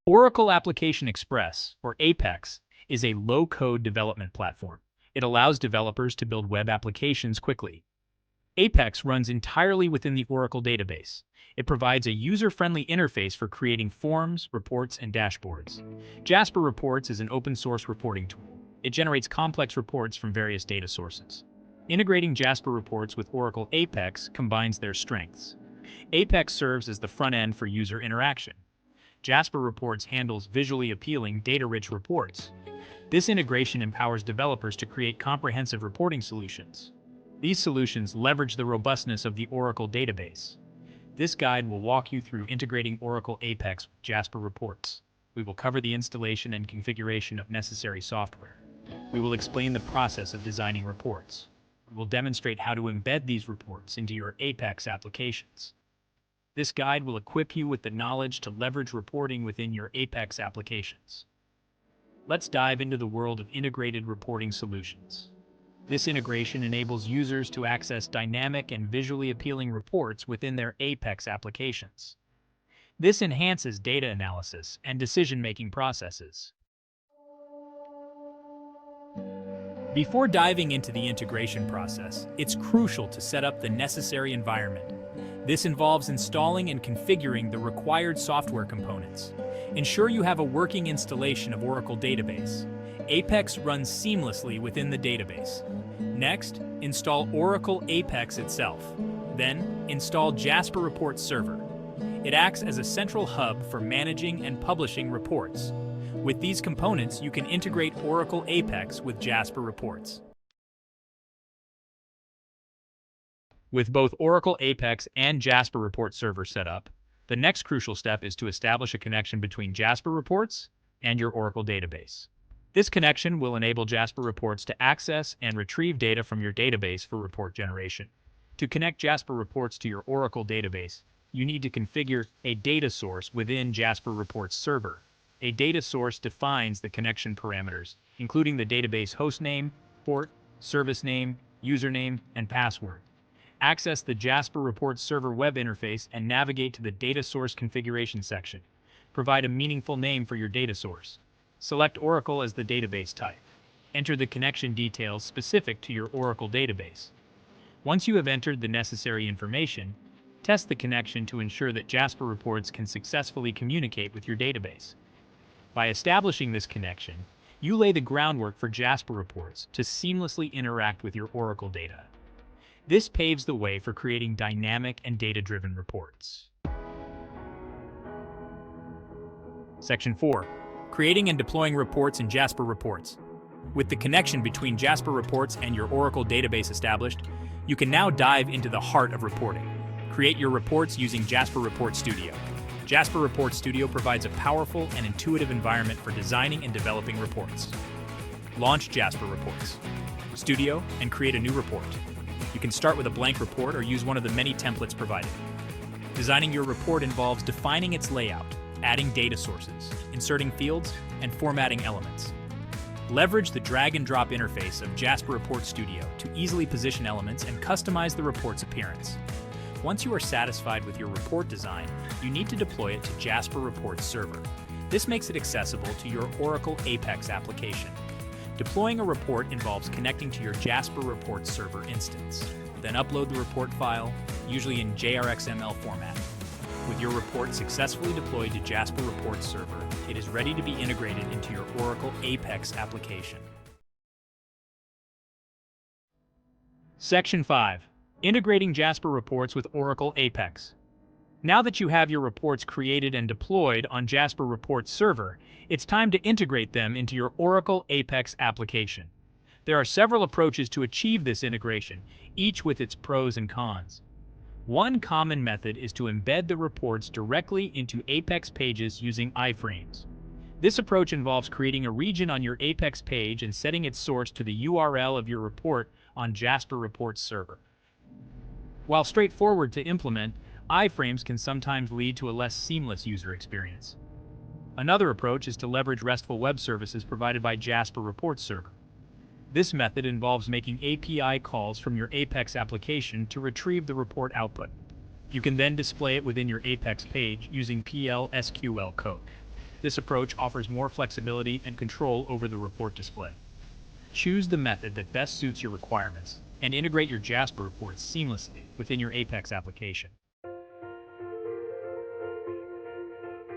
Oracle Application Express, or APEX, is a low-code development platform. It allows developers to build web applications quickly. APEX runs entirely within the Oracle database. It provides a user-friendly interface for creating forms, reports, and dashboards. Jasper Reports is an open-source reporting tool. It generates complex reports from various data sources. Integrating Jasper Reports with Oracle APEX combines their strengths. APEX serves as the front end for user interaction. Jasper Reports handles visually appealing, data-rich reports. This integration empowers developers to create comprehensive reporting solutions. These solutions leverage the robustness of the Oracle database. This guide will walk you through integrating Oracle APEX with Jasper Reports. We will cover the installation and configuration of necessary software. We will explain the process of designing reports. We will demonstrate how to embed these reports into your APEX applications. This guide will equip you with the knowledge to leverage reporting within your APEX applications. Let's dive into the world of integrated reporting solutions. This integration enables users to access dynamic and visually appealing reports within their APEX applications. This enhances data analysis and decision-making processes. Before diving into the integration process, it's crucial to set up the necessary environment. This involves installing and configuring the required software components. Ensure you have a working installation of Oracle database. APEX runs seamlessly within the database. Next, install Oracle APEX itself. Then, install JasperReports Server. It acts as a central hub for managing and publishing reports. With these components, you can integrate Oracle APEX with Jasper Reports. With both Oracle APEX and JasperReports Server set up, the next crucial step is to establish a connection between Jasper Reports and your Oracle database. This connection will enable Jasper Reports to access and retrieve data from your database for report generation. To connect Jasper Reports to your Oracle database, you need to configure a data source within JasperReports Server. A data source defines the connection parameters, including the database hostname, port, service name, username, and password. Access the JasperReports Server web interface and navigate to the Data Source Configuration section. Provide a meaningful name for your data source. Select Oracle as the database type. Enter the connection details specific to your Oracle database. Once you have entered the necessary information, test the connection to ensure that Jasper Reports can successfully communicate with your database. By establishing this connection, you lay the groundwork for Jasper Reports to seamlessly interact with your Oracle data. This paves the way for creating dynamic and data-driven reports. Section 4. Creating and deploying reports in Jasper Reports. With the connection between Jasper Reports and your Oracle database established, you can now dive into the heart of reporting. Create your reports using JasperReports Studio. JasperReports Studio provides a powerful and intuitive environment for designing and developing reports. Launch Jasper Reports Studio and create a new report. You can start with a blank report or use one of the many templates provided. Designing your report involves defining its layout, adding data sources, inserting fields, and formatting elements. Leverage the drag-and-drop interface of JasperReports Studio to easily position elements and customize the report's appearance. Once you are satisfied with your report design, you need to deploy it to JasperReports Server. This makes it accessible to your Oracle APEX application. Deploying a report involves connecting to your JasperReports Server instance. Then upload the report file, usually in JRXML format. With your report successfully deployed to JasperReports Server, it is ready to be integrated into your Oracle APEX application. Section 5. Integrating Jasper Reports with Oracle APEX. Now that you have your reports created and deployed on JasperReports Server, it's time to integrate them into your Oracle APEX application. There are several approaches to achieve this integration, each with its pros and cons. One common method is to embed the reports directly into APEX pages using iframes. This approach involves creating a region on your APEX page and setting its source to the URL of your report on JasperReports Server. While straightforward to implement, iframes can sometimes lead to a less seamless user experience. Another approach is to leverage RESTful web services provided by JasperReports Server. This method involves making API calls from your APEX application to retrieve the report output. You can then display it within your APEX page using PL/SQL code. This approach offers more flexibility and control over the report display. Choose the method that best suits your requirements and integrate your Jasper reports seamlessly within your Apex application.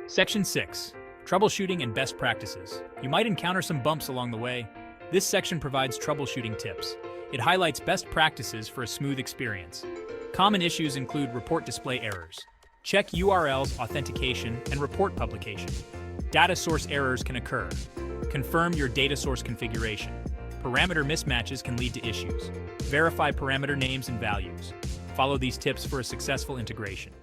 Section 6. Troubleshooting and Best Practices. You might encounter some bumps along the way. This section provides troubleshooting tips. It highlights best practices for a smooth experience. Common issues include report display errors. Check URLs authentication and report publication. Data source errors can occur. Confirm your data source configuration. Parameter mismatches can lead to issues. Verify parameter names and values. Follow these tips for a successful integration.